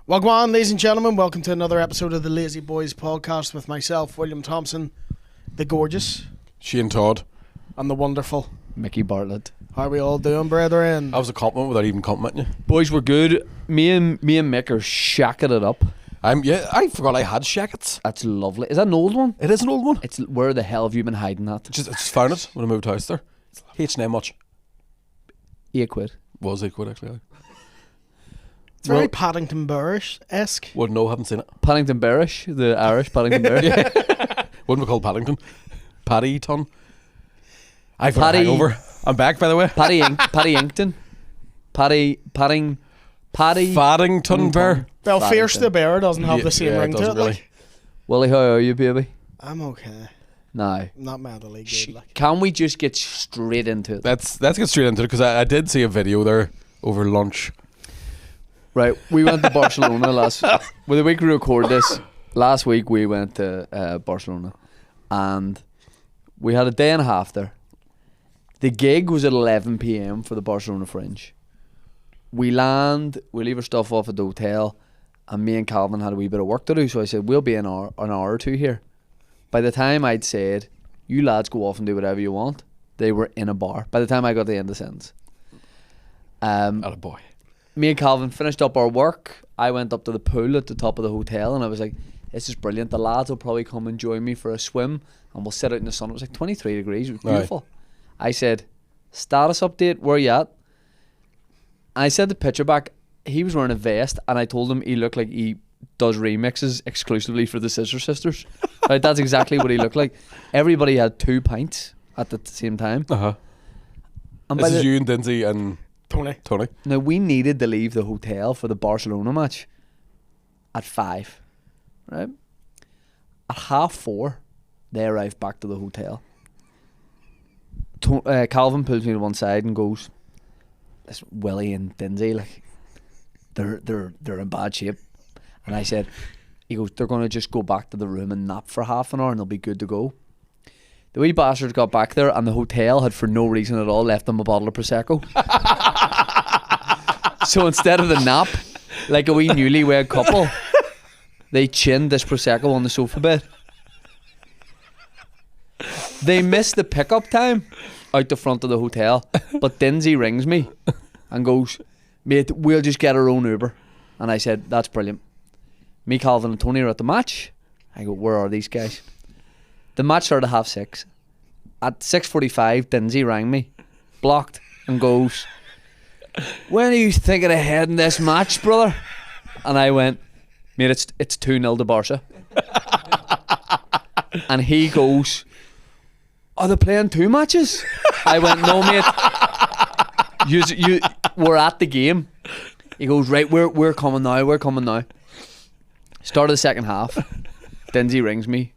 Wagwan, ladies and gentlemen, welcome to another episode of the LazyBoyz podcast with myself, William Thompson, the gorgeous Shane Todd, and the wonderful Mickey Bartlett. How are we all doing, brethren? that was a compliment without even complimenting you. Boys, we're good. Me and Mick are shacking it up. I forgot I had shackets. That's lovely. Is that an old one? It is an old one. It's where the hell have you been hiding that? I just found it when I moved house there. H&M much. £8. Was it quid actually? It's very Paddington Bearish-esque. Well, no, haven't seen it. Paddington Bearish, the Irish Paddington Bearish. Wouldn't be called Paddington. Paddington. I've got a Paddy- hangover. I'm back, by the way. Paddy Inkton. Paddington Bear. Well, Fierce Paddington. the Bear doesn't have the same Yeah, ring it to it. doesn't really. Like. Willie, how are you, baby? I'm okay. No. Not mentally good. Like. Can we just get straight into it? Let's get straight into it because I did see a video there over lunch. Right, we went to Barcelona well, the week we record this, last week we went to Barcelona and we had a day and a half there. The gig was at 11 p.m. for the Barcelona Fringe. We leave our stuff off at the hotel, and me and Calvin had a wee bit of work to do, so I said, we'll be an hour or two here. By the time I'd said, you lads go off and do whatever you want, they were in a bar. By the time I got to the end of the sentence. Attaboy. Me and Calvin finished up our work. I went up to the pool at the top of the hotel and I was like, this is brilliant. The lads will probably come and join me for a swim and we'll sit out in the sun. It was like 23 degrees. It was beautiful. I said, status update, where you at? I sent the picture back. He was wearing a vest and I told him he looked like he does remixes exclusively for the Scissor Sisters. Right, that's exactly what he looked like. Everybody had 2 pints at the same time. And This is you and Dindsey and Tony. Now, we needed to leave the hotel for the Barcelona match at 5, right? At 4:30, they arrived back to the hotel. Calvin pulls me to one side and goes, "This Willie and Dindsey, like, they're in bad shape." And I said, he goes, "They're going to just go back to the room and nap for half an hour and they'll be good to go." The wee bastards got back there and the hotel had, for no reason at all, left them a bottle of Prosecco. So instead of the nap, like a wee newlywed couple, they chinned this Prosecco on the sofa bed. They missed the pickup time out the front of the hotel, but Dindsey rings me and goes, "Mate, we'll just get our own Uber." And I said, "That's brilliant." Me, Calvin and Tony are at the match. I go, "Where are these guys?" The match started at 6:30. At 6:45, Dindsey rang me, blocked, and goes, "When are you thinking of heading this match, brother?" And I went, "Mate, it's 2-0 to Barca." And he goes, "Are they playing 2 matches?" I went, "No, mate. You we're at the game." He goes, "Right, we're coming now. We're coming now." Start of the second half. Dindsey rings me.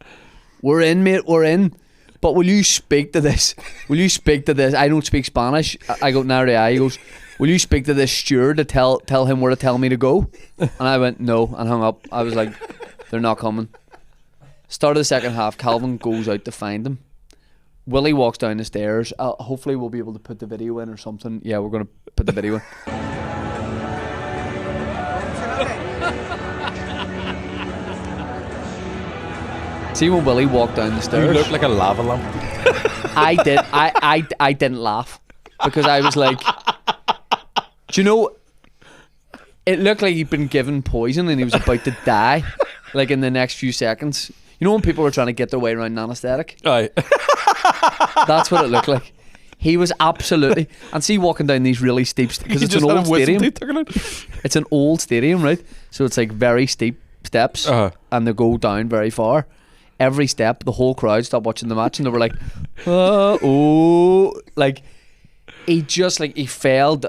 "We're in, mate, we're in. But will you speak to this? Will you speak to this?" I don't speak Spanish. I go, "Nary." He goes, "Will you speak to this steward to tell him where to tell me to go?" And I went, "No," and hung up. I was like, they're not coming. Start of the second half, Calvin goes out to find them. Willie walks down the stairs. Hopefully we'll be able to put the video in or something. Yeah, we're going to put the video in. See when Willie walked down the stairs? You look like a lava lamp. I did. I didn't laugh because I was like, do you know? It looked like he'd been given poison and he was about to die, like in the next few seconds. You know when people are trying to get their way around anaesthetic? Aye. That's what it looked like. He was absolutely. And see, walking down these really steep because it's an old stadium. It's an old stadium, right? So it's like very steep steps, and they go down very far. Every step, the whole crowd stopped watching the match and they were like, like he just like he failed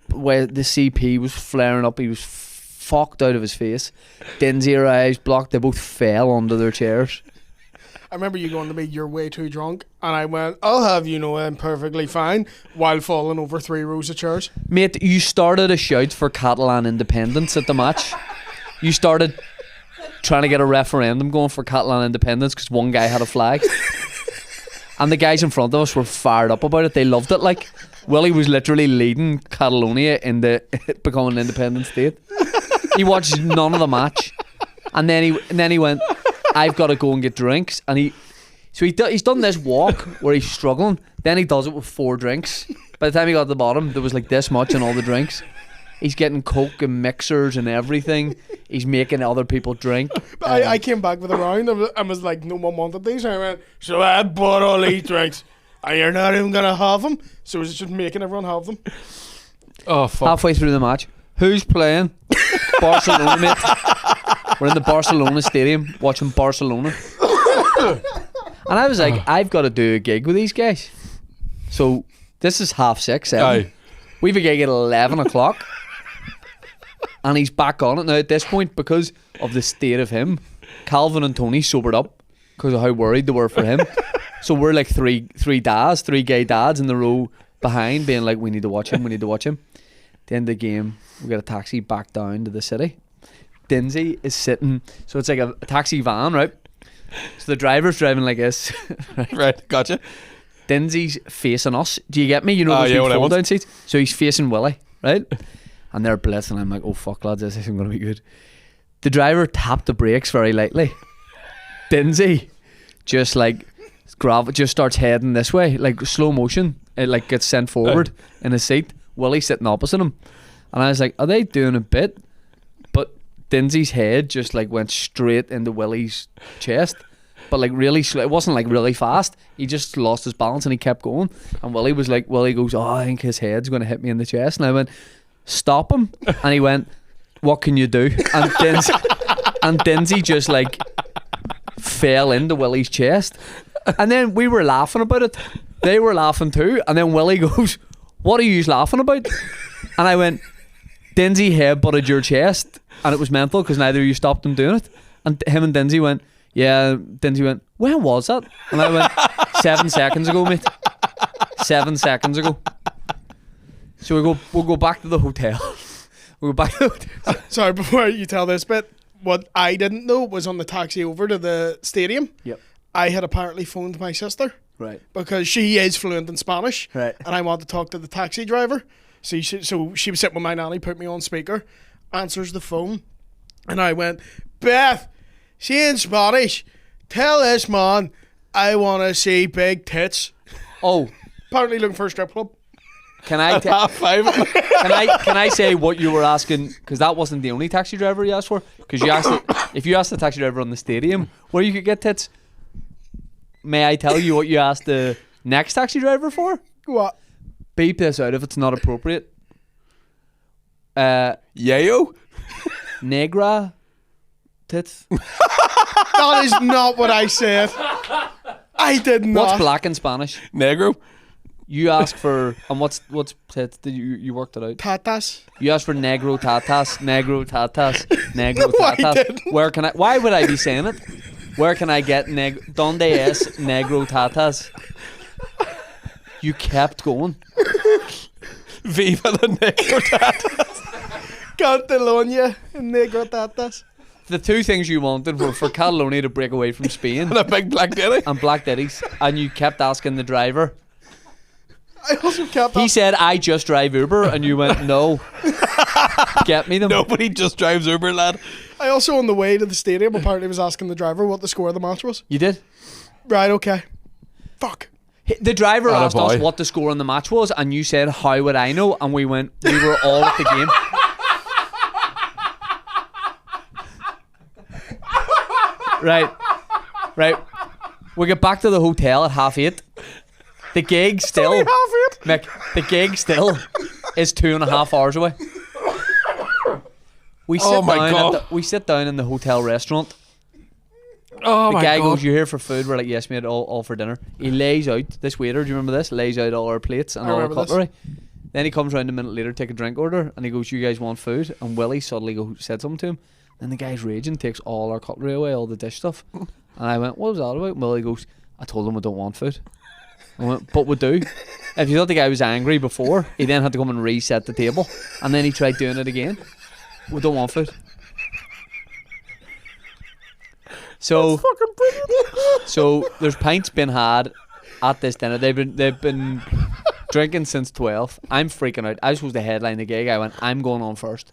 where the CP was flaring up. He was fucked out of his face. Dindsey eyes blocked. They both fell under their chairs. I remember you going to me, "You're way too drunk," and I went, "I'll have you know I'm perfectly fine," while falling over 3 rows of chairs. Mate, you started a shout for Catalan independence at the match. You started trying to get a referendum going for Catalan independence because one guy had a flag. And the guys in front of us were fired up about it. They loved it. Like, Willie was literally leading Catalonia in the becoming an independent state. He watched none of the match, and then he went, I've got to go and get drinks, and he's done this walk where he's struggling. Then he does it with 4 drinks. By the time he got to the bottom, there was like this much in all the drinks. He's getting Coke and mixers and everything. He's making other people drink. I came back with a round and was like, no one wanted these. And I went, so I bought all these drinks, and you're not even gonna have them. So it was just making everyone have them. Oh fuck! Halfway through the match, who's playing? Barcelona, mate. We're in the Barcelona stadium watching Barcelona. And I was like, I've got to do a gig with these guys. So this is 6:30, 7. Aye. We've a gig at 11 o'clock. And he's back on it now at this point because of the state of him. Calvin and Tony sobered up because of how worried they were for him. So we're like three gay dads in the row behind being like, we need to watch him. At the end of the game, we got a taxi back down to the city. Dinsey is sitting, so it's like a taxi van, right? So the driver's driving like this. Right, gotcha. Dinsey's facing us. Do you get me? You know those fold down seats? So he's facing Willie, right? And they're blitzed, and I'm like, oh fuck lads, this isn't going to be good. The driver tapped the brakes very lightly. Dinsey just like just starts heading this way, like slow motion. It like gets sent forward in his seat. Willie sitting opposite him, and I was like, are they doing a bit? But Dinsey's head just like went straight into Willie's chest, but like really slow. It wasn't like really fast. He just lost his balance and he kept going. And Willie goes, oh, I think his head's going to hit me in the chest. And I went, stop him. And he went, what can you do? And Dinsey just like fell into Willie's chest. And then we were laughing about it. They were laughing too. And then Willie goes, what are you laughing about? And I went, Dinsey headbutted your chest. And it was mental because neither of you stopped him doing it. And him and Dinsey went, yeah. Dinsey went, when was that? And I went, 7 seconds ago, mate. 7 seconds ago. So we'll go back to the hotel. We'll go back to the hotel. Sorry, before you tell this bit, what I didn't know was on the taxi over to the stadium, Yep. I had apparently phoned my sister. Right. Because she is fluent in Spanish. Right. And I wanted to talk to the taxi driver. So she was sitting with my nanny, put me on speaker, answers the phone, and I went, Beth, she in Spanish, tell this man I want to see big tits. Oh. Apparently looking for a strip club. Can I can I say what you were asking? Because that wasn't the only taxi driver you asked for. Because if you asked the taxi driver on the stadium where you could get tits, may I tell you what you asked the next taxi driver for? What? Beep this out if it's not appropriate. Yayo? Negra tits. That is not what I said. I did not. What's black in Spanish? Negro? You asked for, and what's tits? Did you worked it out? Tatas. You asked for negro tatas, negro tatas, negro No, I tatas. didn't. Where can I? Why would I be saying it? Where can I get donde es negro tatas? You kept going. Viva la negro tatas. Catalonia and negro tatas. The two things you wanted were for Catalonia to break away from Spain And a big black daddy. and Black Ditties, and you kept asking the driver. I also kept He said, I just drive Uber, and you went, no. Get me them. Nobody just drives Uber, lad. I also, on the way to the stadium, apparently was asking the driver what the score of the match was. You did? Right, okay. Fuck. The driver Atta asked us boy. what the score on the match was, and you said, how would I know? And we went, we were all at the game. Right. We get back to the hotel at 8:30. The gig still, Only half it. Mick, the gig still is 2.5 hours away. We sit Oh my down God. we sit down in the hotel restaurant. Oh The my guy God. goes, "You here for food?" We're like, "Yes, mate, all for dinner." He lays out, this waiter, do you remember this? Lays out all our plates and I all our remember this. cutlery. Then he comes around a minute later, take a drink order, and he goes, "You guys want food?" And Willie suddenly said something to him. And the guy's raging, takes all our cutlery away, all the dish stuff. And I went, "What was that about?" And Willie goes, "I told him we don't want food." I went, "But we do." If you thought the guy was angry before, he then had to come and reset the table. And then he tried doing it again. We don't want food. So, so there's pints been had at this dinner. They've been drinking since 12. I'm freaking out. I was supposed to headline the gig. I went, I'm going on first.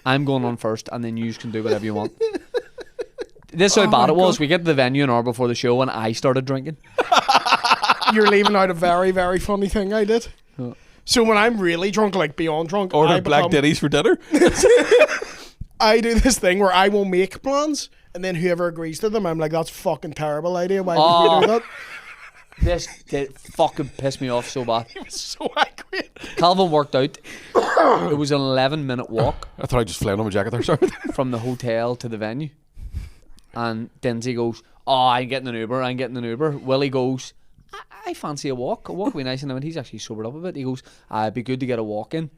I'm going on first, and then you can do whatever you want. This is how bad it was. We get to the venue an hour before the show, and I started drinking. You're leaving out a very, very funny thing I did. So when I'm really drunk, like beyond drunk, Order black ditties for dinner. I do this thing where I will make plans, and then whoever agrees to them, I'm like, that's a fucking terrible idea. Why would you do that? This did fucking piss me off so bad. He was so angry. Calvin worked out. It was an 11-minute walk I thought I just flamed on my jacket there, sorry. from the hotel to the venue. And Dinsey goes, oh, I'm getting an Uber. Willie goes, I fancy a walk. A walk would be nice. And he's actually sobered up a bit. He goes, it'd be good to get a walk in.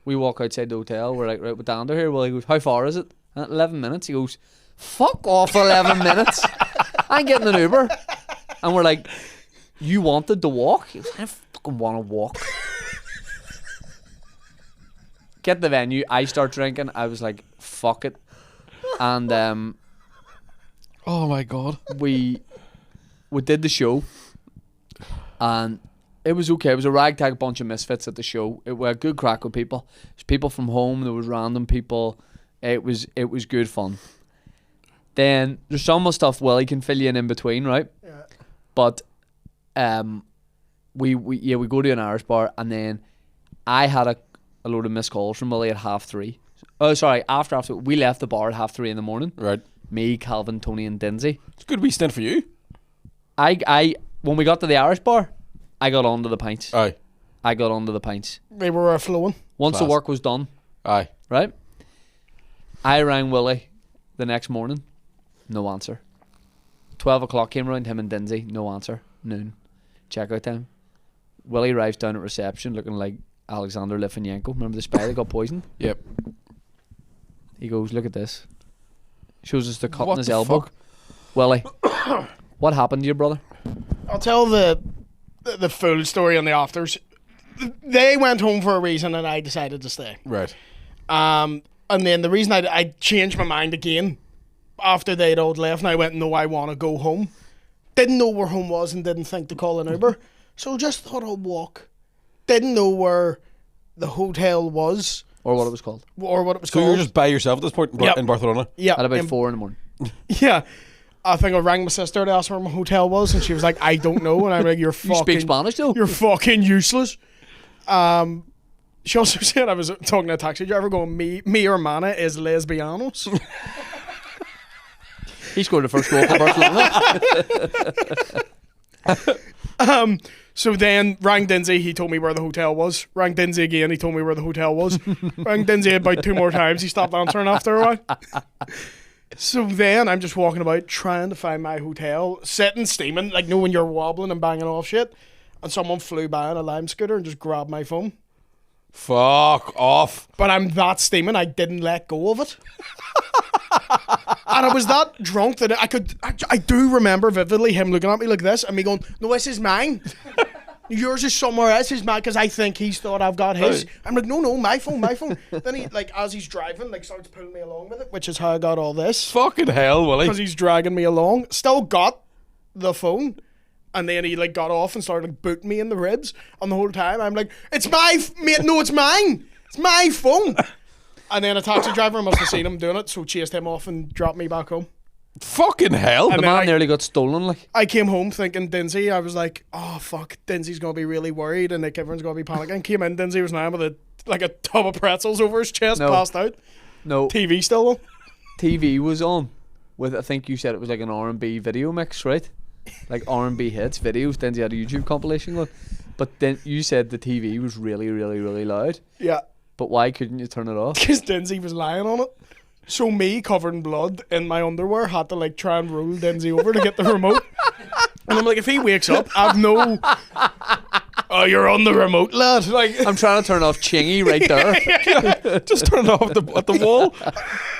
We walk outside the hotel. We're like, right, we're down to here. Willie goes, how far is it? And 11 minutes. He goes, fuck off 11 minutes. I'm getting an Uber. And we're like, you wanted to walk? He goes, I fucking want to walk. Get the venue. I start drinking. I was like, fuck it. And Oh my god. we did the show, and it was okay. It was a ragtag bunch of misfits at the show. It was a good crack with people. There's people from home. There was random people. It was good fun. Then there's some stuff Willie can fill you in between, right? Yeah. But we go to an Irish bar, and then I had a load of missed calls from Willie at 3:30. Oh, sorry, after we left the bar at 3:30 in the morning. Right. Me, Calvin, Tony, and Dinsey. It's a good wee stint for you. I when we got to the Irish bar, I got onto the pints. Aye. I got onto the pints. They were flowing. Once Class. the work was done, Aye. right? I rang Willie the next morning. No answer. 12 o'clock came around, him and Dinsey. No answer. Noon. Checkout time. Willie arrives down at reception looking like Alexander Litvinenko. Remember the spy that got poisoned? Yep. He goes, look at this. Shows us the cut What in his the elbow. fuck? Willie, what happened to your brother? I'll tell the full story on the afters. They went home for a reason, and I decided to stay. Right. And then the reason I changed my mind again after they'd all left, and I went, no, I want to go home. Didn't know where home was and didn't think to call an Uber. So just thought I'd walk. Didn't know where the hotel was. Or what it was called? Or what it was So called. you're just by yourself at this point Yep. in Barcelona? Yeah. At about in- 4 in the morning. Yeah. I think I rang my sister to ask where my hotel was, and she was like, I don't know. And I'm like, you're You fucking... speak Spanish though? You're fucking useless. She also said, I was talking to a taxi driver going, mi hermana is lesbianos. He scored the first goal for Barcelona. So then rang Dinsey, he told me where the hotel was. Rang Dinsey again, he told me where the hotel was. Rang Dinsey about 2 more times, he stopped answering after a while. So then I'm just walking about trying to find my hotel, sitting steaming, like, when you're wobbling and banging off shit. And someone flew by on a lime scooter and just grabbed my phone. Fuck off. But I'm that steaming, I didn't let go of it. And I was that drunk that I do remember vividly him looking at me like this and me going, no, this is mine. Yours is somewhere else. Is mine because I think he's thought I've got his. I'm like, no, my phone. Then he, like, as he's driving, like, starts pulling me along with it, which is how I got all this. Fucking hell, Willie. Because he's dragging me along. Still got the phone. And then he, like, got off and started, like, booting me in the ribs. And the whole time I'm like, it's mate, no, it's mine. It's my phone. And then a taxi driver must have seen him doing it, so chased him off and dropped me back home. Fucking hell. The And man then nearly got stolen, like. I came home thinking Dinsey. I was like, oh, fuck, Dinsey's going to be really worried and, like, everyone's going to be panicking. Came in, Dinsey was lying with a tub of pretzels over his chest, No. passed out. No, TV still on. TV was on with, I think you said it was like an R&B video mix, right? Like R&B hits, videos. Then you had a YouTube compilation going. But then you said the TV was really, really, really loud. Yeah. But why couldn't you turn it off? Because Dinsey was lying on it. So me, covered in blood in my underwear, had to, like, try and roll Dinsey over to get the remote. And I'm like, if he wakes up, I've no... Oh, you're on the remote, lad. Like, I'm trying to turn off Chingy right there. Just turn it off at the wall.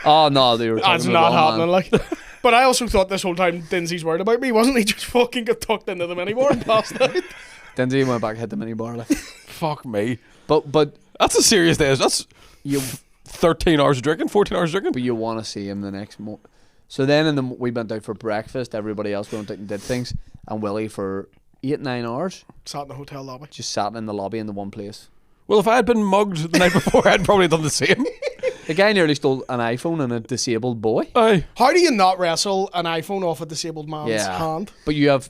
Oh no, they were talking that's about not happening, like. But I also thought this whole time Dinsey's worried about me, wasn't he? Just fucking got tucked into the minibar and passed out. Dinsey went back, hit the mini bar, like. Fuck me. But That's a serious day. That's you 13 hours of drinking, 14 hours of drinking. but you want to see him the next morning. So then we went out for breakfast. Everybody else went out and did things, and Willie for 8-9 hours Sat in the hotel lobby. just sat in the lobby in the one place. Well, if I had been mugged the night before, I'd probably done the same. The guy nearly stole an iPhone and a disabled boy. Aye. How do you not wrestle an iPhone off a disabled man's hand? But you have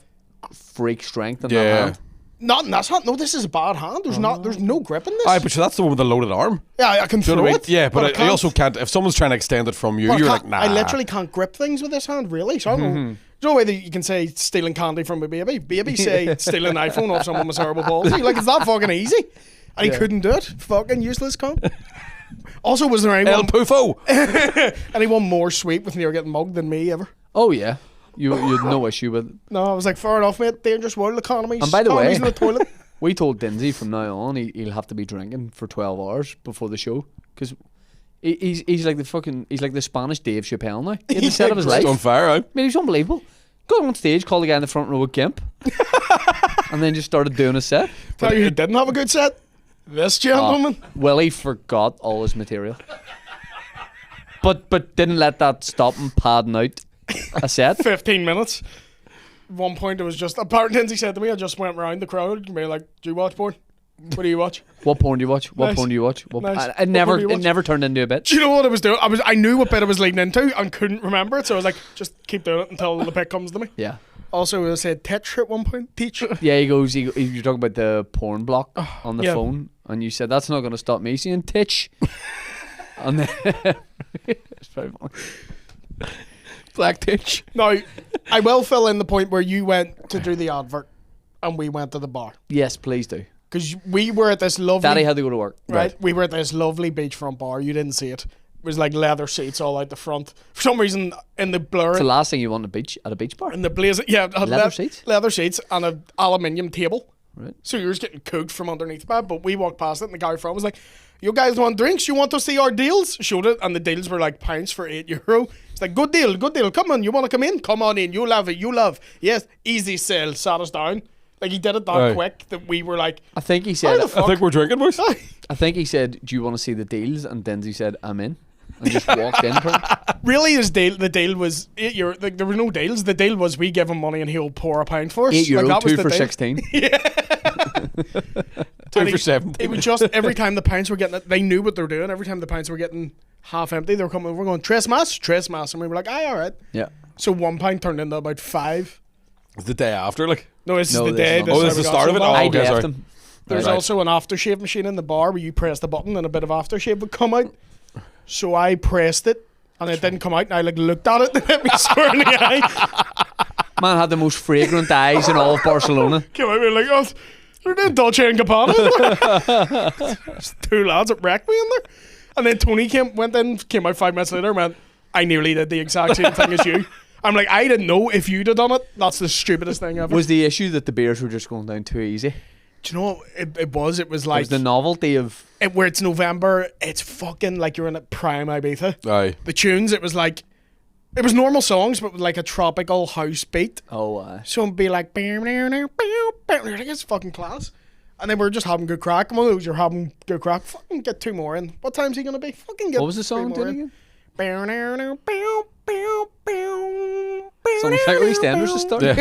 freak strength in that Yeah. hand. Not in this hand. No, this is a bad hand. There's no grip in this. Aye, but that's the one with the loaded arm. Yeah, I can Do you know throw what I mean? it. Yeah, but I can't- also can't. If someone's trying to extend it from you, but I you're can't- like, nah. I literally can't grip things with this hand, really. So I don't know. There's no way that you can say stealing candy from a baby. Baby say stealing an iPhone off someone with cerebral palsy. Like, it's that fucking easy. And he couldn't do it. Fucking useless cunt. Also, was there El anyone more sweet with near getting mugged than me ever? Oh yeah, you had no issue with it. No, I was like, fair enough, mate. Dangerous world economies. And by the way- economies in the toilet. We told Dinsey from now on he'll have to be drinking for 12 hours before the show because he's like the Spanish Dave Chappelle now. He had the set of his life. It's on fire, right? I mean, he's unbelievable. Got on stage, called the guy in the front row a gimp, and then just started doing a set. Tell you who didn't have a good set? This gentleman. Willie forgot all his material, but didn't let that stop him padding out a set. 15 minutes. One point, it was just apparently he said to me, I just went around the crowd and be like, do you watch porn? What do you watch? What porn do you watch? What Nice. porn do you watch? What, Nice. It What never porn do you watch? turned into a bit. Do you know what I was doing? I knew what bit I was leading into and couldn't remember it, so I was like, just keep doing it until the pick comes to me. Yeah. Also, I said teach at one point. Teach. Yeah, you're talking about the porn block on the yeah. phone, and you said that's not going to stop me seeing titch. And then it's very funny. Black titch. Now, I will fill in the point where you went to do the advert and we went to the bar. Yes, please do. Because we were at this lovely... Daddy had to go to work. right? We were at this lovely beachfront bar. You didn't see it. It was like leather seats all out the front. For some reason, in the blur... It's the last thing you want at a beach bar. in the blaze... Yeah, it had Leather seats? Leather seats and an aluminium table. Right. So you were just getting cooked from underneath that. But we walked past it and the guy from was like, you guys want drinks? You want to see our deals? Showed it and the deals were like pints for €8. It's like, good deal. Come on, you want to come in? Come on in. You love it. You love. Yes, easy sell. Sat us down. Like, he did it that Aye. quick that we were like, I think he said. How the fuck? I think we're drinking, boys. I think he said, "Do you want to see the deals?" And Dinsey said, "I'm in," and just walked in. really, the deal was €8. Like, there were no deals. The deal was we give him money and he'll pour a pint for us. €8, Like, that was two the for deal. 16. 2 And for 7. It was just every time the pints were getting it, they knew what they were doing. Every time the pints were getting half empty, they were coming over going, Tres mas. And we were like, aye, all right. Yeah. So one pint turned into about 5. It's the day after, like. No, this No, is the this day. is not. This Oh, is this how is the we got start of it? so Oh, bad. I okay, left sorry. him. There's Right. also an aftershave machine in the bar where you press the button and a bit of aftershave would come out. So I pressed it and it didn't come out and I like looked at it and hit me square in the eye. Man had the most fragrant eyes in all of Barcelona. Came out and we were like, oh, they're doing Dolce and Gabbana in there. There's 2 lads that wrecked me in there. And then Tony came out 5 minutes later and went, I nearly did the exact same thing as you. I'm like, I didn't know if you'd have done it. That's the stupidest thing ever. Was the issue that the beers were just going down too easy? Do you know what it was? It was It like, was the novelty of where it's November, it's fucking like you're in a prime Ibiza. Aye. The tunes, it was like, it was normal songs, but with like a tropical house beat. So it'd be like, it's fucking class. And then we were just having good crack. And one of those, you're having good crack. Fucking get 2 more in. What time's he going to be? Fucking get what was the 3 song more doing in. again? Something like EastEnders to start. Yeah.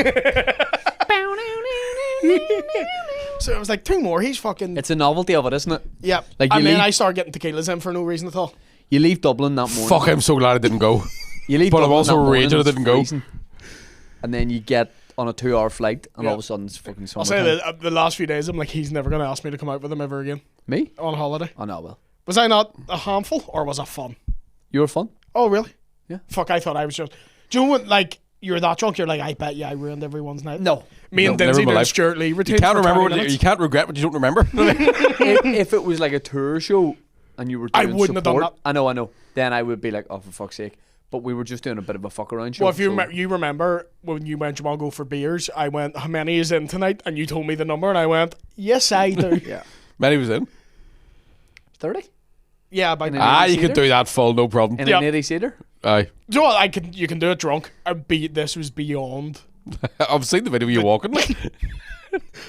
So it was like 2 more. He's fucking. It's a novelty of it, isn't it? Yeah. Like And you then leave- I started getting tequilas in for no reason at all. You leave Dublin that morning. Fuck, I'm so glad I didn't go. You leave But I'm Dublin also that morning, raging I it's didn't go. freezing. And then you get on a 2-hour flight, and Yeah. all of a sudden it's fucking I'll summertime. say that the last few days, I'm like, he's never going to ask me to come out with him ever again Me? on holiday. Oh no, well, Was I not a handful or was I fun? you were fun. Oh, really? Yeah. Fuck, I thought I was just. Do you know what, like, you're that drunk, you're like, I bet you I ruined everyone's night. No, Me and No, never Dinsey in my doing life. Stuart Lee You routines can't for remember 20 what minutes. you can't regret what you don't remember. if it was like a tour show and you were I doing wouldn't have done support, that. I know. Then I would be like, oh, for fuck's sake. But we were just doing a bit of a fuck around show. Well, if you, so- you remember when you went, you want to go for beers, I went, how many is in tonight? And you told me the number, and I went, yes, I do. yeah, Manny was in. 30 Yeah, about And that. then- Ah, you seater? could do that full, no problem. in Yep. an 80-seater. Aye. Do you know what? You can do it drunk. This was beyond. I've seen the video of you walking.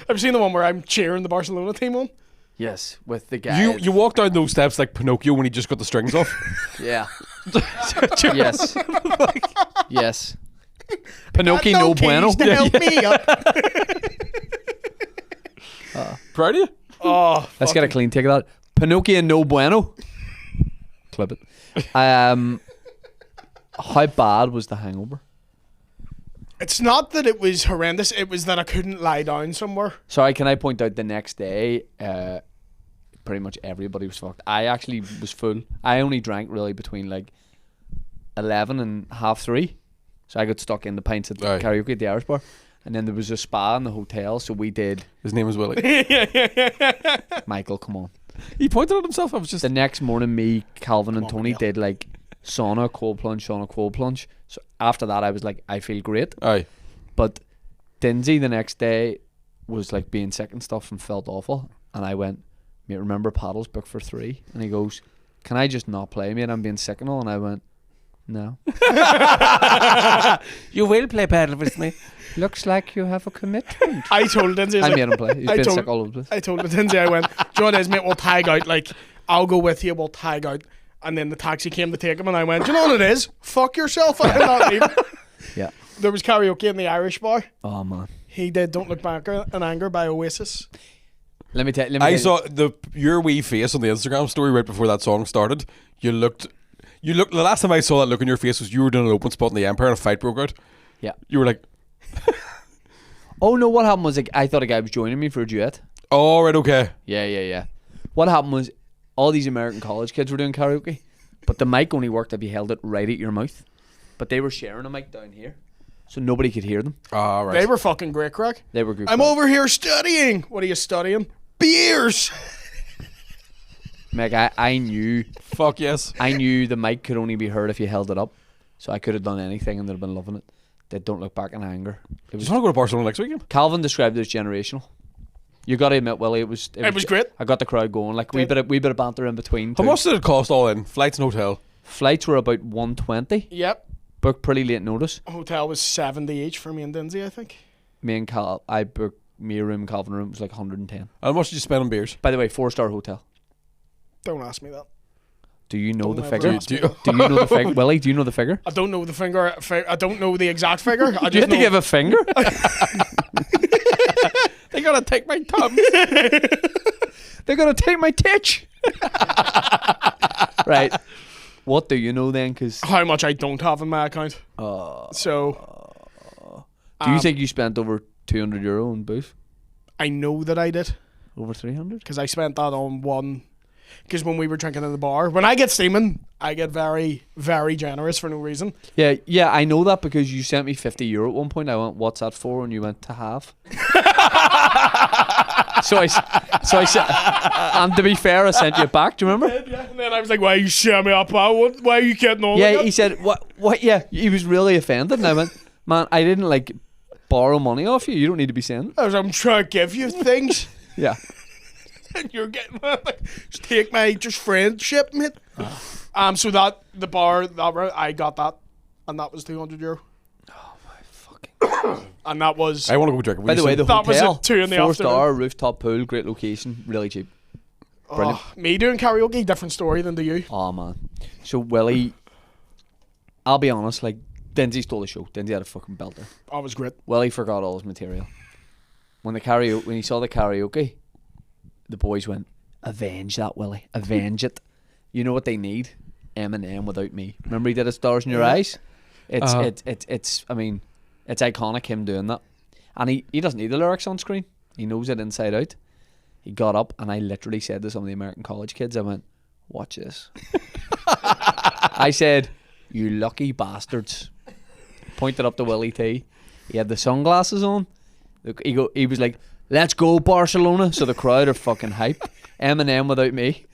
I've seen the one where I'm cheering the Barcelona team on. Yes, with the guy. You walk down those steps like Pinocchio when he just got the strings off. Yeah. yes. Yes. Pinocchio no bueno. keys to help me up. Proud of you? Oh, Let's get a clean take of that. Pinocchio no bueno. Clip it. How bad was the hangover? It's not that it was horrendous. It was that I couldn't lie down somewhere. Sorry, can I point out the next day, pretty much everybody was fucked. I actually was full. I only drank really between like 11 and half 3. So I got stuck in the pints at the karaoke at the Irish bar. And then there was a spa in the hotel, so we did. His name was Willie. Michael, come on. He pointed at himself. I was just. The next morning, me, Calvin, and Tony did like sauna, cold plunge, sauna, cold plunge. So after that, I was like, I feel great. Aye. But Dinsey the next day was like being sick and stuff and felt awful. And I went, mate, remember paddles booked for 3? And he goes, can I just not play, mate? I'm being sick and all. And I went, no. You will play paddle with me. Looks like you have a commitment. I told Dinsey. I made him play. He's been sick all over the place. I told Dinsey, I went, do you know what it is, mate? We'll tag out. Like, I'll go with you. We'll tag out. And then the taxi came to take him, and I went, do you know what it is? Fuck yourself. I'm not leaving. Yeah. There was karaoke in the Irish bar. Oh, man. He did Don't Look Back in Anger by Oasis. Let me tell you. I saw your wee face on the Instagram story right before that song started. You looked. The last time I saw that look on your face was you were doing an open spot in the Empire and a fight broke out. Yeah. You were like. Oh no! What happened was like I thought a guy was joining me for a duet. Oh right, okay. Yeah. What happened was all these American college kids were doing karaoke, but the mic only worked if you held it right at your mouth. But they were sharing a mic down here, so nobody could hear them. Ah right. They were fucking great crack. They were good. I'm over here studying. What are you studying? Beers. Meg, I knew. Fuck yes. I knew the mic could only be heard if you held it up, so I could have done anything and they'd have been loving it. They Don't Look Back in Anger. Do you want to go to Barcelona next weekend? Calvin described it as generational. You got to admit, Willie, it was great. I got the crowd going. Like we bit of banter in between. How much did it cost all in? Flights and hotel? Flights were about 120. Yep. Booked pretty late notice. Hotel was 70 each for me and Dinsey, I think. I booked me a room, Calvin a room. It was like 110. How much did you spend on beers? By the way, 4-star hotel. Don't ask me that. Do you know Don't the ever figure? ask me Do you know the figure? Willie, do you know the figure? I don't know the finger. I don't know the exact figure. I Do you just have to know. give a finger? They gotta take my thumbs. They're going to take my titch. Right. What do you know then? Because How much I don't have in my account. So. do you think you spent over €200 on booze? I know that I did. Over 300? Because I spent that on one. Because when we were drinking in the bar, when I get steaming, I get very, very generous for no reason. Yeah, I know that because you sent me €50 at one point. I went, what's that for? And you went, to have. so I said, and to be fair, I sent you back. Do you remember? Yeah, and then I was like, why are you shutting me up, pal? Why are you getting on Yeah, like that? he said, what? Yeah, he was really offended. And I went, man, I didn't like borrow money off you. You don't need to be saying I was like, I'm trying to give you things. Yeah. And you're getting like, just take my just friendship, mate. So that the bar that I got that, and that was €200. Oh my fucking. And that was I want to go drink. By the way, the That was hotel, at 2 in the 4-star rooftop pool, great location, really cheap. Brilliant. Me doing karaoke, different story than to you. Oh man. So Willie, I'll be honest, like Dinsey stole the show. Dinsey had a fucking belter. I was great. Willie forgot all his material. When he saw the karaoke, the boys went, avenge that, Willie. Avenge it. You know what they need? Eminem Without Me. Remember he did a Stars in Your Eyes? It's I mean, it's iconic him doing that. And he doesn't need the lyrics on screen. He knows it inside out. He got up and I literally said to some of the American college kids, I went, watch this. I said, you lucky bastards. Pointed up to Willie T. He had the sunglasses on. He was like, let's go Barcelona. So the crowd are fucking hyped. Eminem Without Me.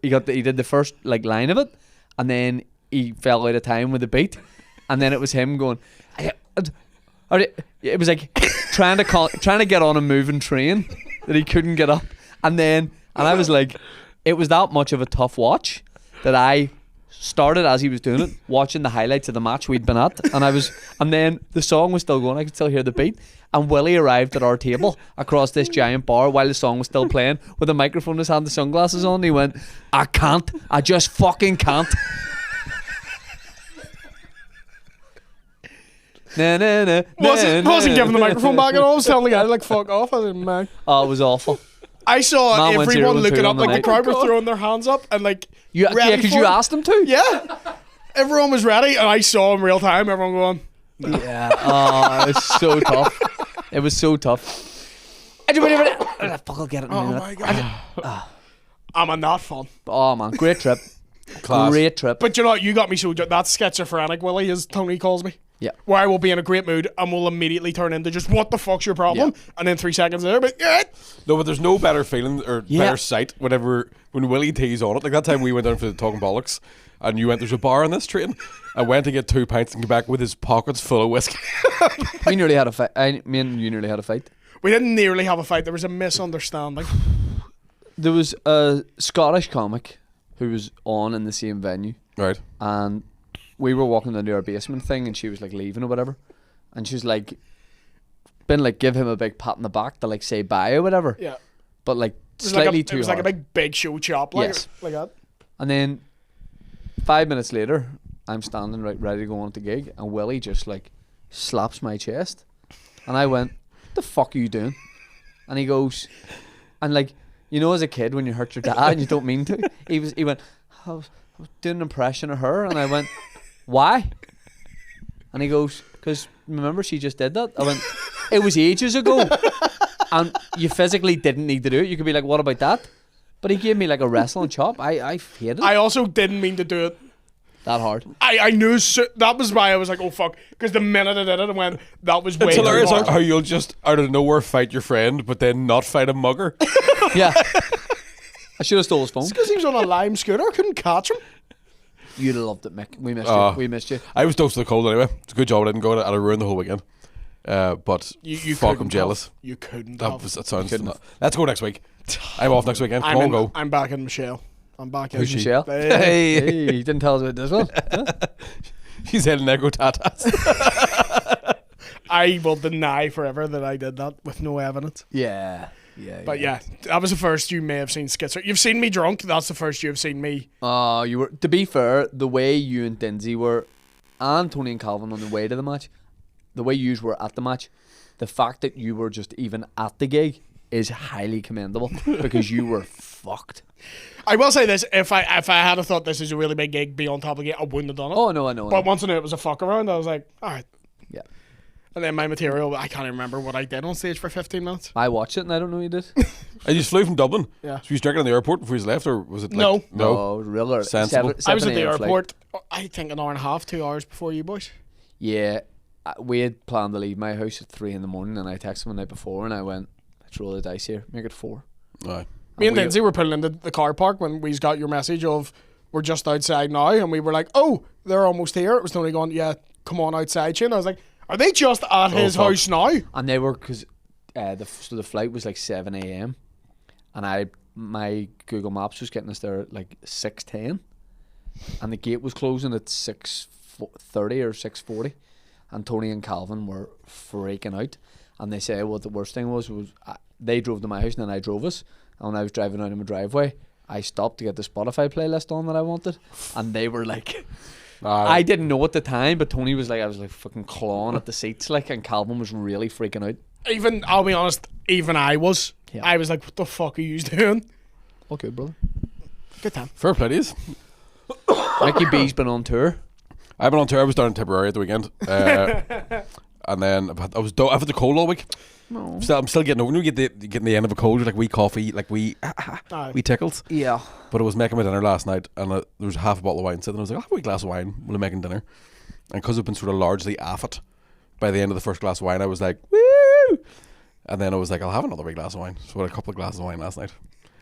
He did the first like line of it, and then he fell out of time with the beat, and then it was him going. It was like trying to get on a moving train that he couldn't get up, and I was like, it was that much of a tough watch that I started as he was doing it, watching the highlights of the match we'd been at, and then the song was still going. I could still hear the beat, and Willie arrived at our table across this giant bar while the song was still playing with a microphone in his hand, the sunglasses on. And he went, I just fucking can't. Wasn't giving the microphone back at all. I was telling the guy like fuck off. I was like, man. Oh, it was awful. I saw Man went everyone 0-2 looking on up, the like the night. crowd were throwing their hands up and like Yeah, ready because for you it. asked them to. Yeah, everyone was ready, and I saw in real time everyone going. Yeah. Oh, it was so tough. It was so tough. Fuck, I'll get it in a Oh minute. my god. I'm a not fun. Oh man, great trip. Class. Great trip. But you know what? You got me so that's schizophrenic, Willie, as Tony calls me. Yeah. Where I will be in a great mood and will immediately turn into just what the fuck's your problem? And then 3 seconds later, but yeah. No, but there's no better feeling or Yeah. better sight when Willie T's on it. Like that time we went down for the Talking Bollocks and you went, there's a bar on this train. I went to get 2 pints and came back with his pockets full of whiskey. We nearly had a fight. Me and you nearly had a fight. We didn't nearly have a fight. There was a misunderstanding. There was a Scottish comic who was on in the same venue, Right. and we were walking into our basement thing, and she was like leaving or whatever, and she's like, been like give him a big pat on the back to like say bye or whatever, Yeah. but like It was slightly too It was hard. like a big show chop. Like, Yes. like that. And then 5 minutes later, I'm standing right ready to go on at the gig, and Willie just like slaps my chest, and I went, "What the fuck are you doing?" And he goes, and like, you know, as a kid when you hurt your dad and you don't mean to, he went, I was doing an impression of her, and I went, "Why?" And he goes, "Because remember she just did that." I went, "It was ages ago, and you physically didn't need to do it. You could be like, what about that?" But he gave me like a wrestling chop. I hated it I also didn't mean to do it. that hard. I knew that was why I was like, oh fuck. Because the minute I did it, I went, that was way It's too hilarious hard. how you'll just out of nowhere fight your friend, but then not fight a mugger. Yeah. I should have stole his phone. Because he was on a lime scooter. I couldn't catch him. You'd have loved it, Mick. We missed Oh. you. We missed you. I was dosed to the cold anyway. It's a good job I didn't go. I'd have ruined the whole weekend. But You fuck, couldn't I'm jealous. have. You couldn't That have. sounds. Couldn't Not, let's go next week. I'm off next weekend. Come on, go. I'm back in Michelle. I'm back in. Who's Michelle? Hey. Hey, you didn't tell us about this one. Huh? She's heading Ego Tatas. I will deny forever that I did that with no evidence. Yeah. Yeah. But yeah, that was the first you may have seen schizo. You've seen me drunk. That's the first you have seen me. Oh, you were. To be fair, the way you and Dinsey were, and Tony and Calvin on the way to the match, the way you were at the match, the fact that you were just even at the gig is highly commendable because you were fucked. I will say this: if I had a thought this is a really big gig, be on top of the gig, I wouldn't have done it. Oh no, I know. But once I knew it was a fuck around, I was like, all right. Yeah. And then my material, I can't even remember what I did on stage for 15 minutes. I watched it and I don't know you did. And you flew from Dublin. Yeah. So you was drinking in the airport before you left, or was it like No. No. Oh, real early. Sensible. I was at the 7 a.m. flight. airport, I think an hour and a half, 2 hours before you boys. Yeah, we had planned to leave my house at 3 a.m, and I texted him the night before, and I went, "Let's roll the dice here, make it 4." Aye. Me and we- Lindsay were pulling into the car park when we got your message of we're just outside now, and we were like, oh, they're almost here. It was Tony going, yeah, come on outside, Shane. I was like, are they just at his fuck. house now? And they were because so the flight was like 7 a.m, and my Google Maps was getting us there at like 6:10, and the gate was closing at 6:30 or 6:40, and Tony and Calvin were freaking out, and they say what the worst thing was they drove to my house and then I drove us, and when I was driving out in my driveway, I stopped to get the Spotify playlist on that I wanted, and they were like. I didn't know at the time, but Tony was like, I was like fucking clawing at the seats, like, and Calvin was really freaking out. Even, I'll be honest, even I was. Yeah. I was like, what the fuck are you doing? Okay, brother. Good time. Fair play to yous. Mikey B's been on tour. I've been on tour. I was down in Tipperary at the weekend. And then I've had the cold all week. No. I'm still getting over. You know, getting the end of a cold, you're like wee coffee, like wee tickles. Yeah. But I was making my dinner last night, and there was half a bottle of wine sitting. I was like, I'll have a wee glass of wine while I'm making dinner. And because I've been sort of largely off it, by the end of the first glass of wine, I was like, woo! And then I was like, I'll have another wee glass of wine. So I had a couple of glasses of wine last night.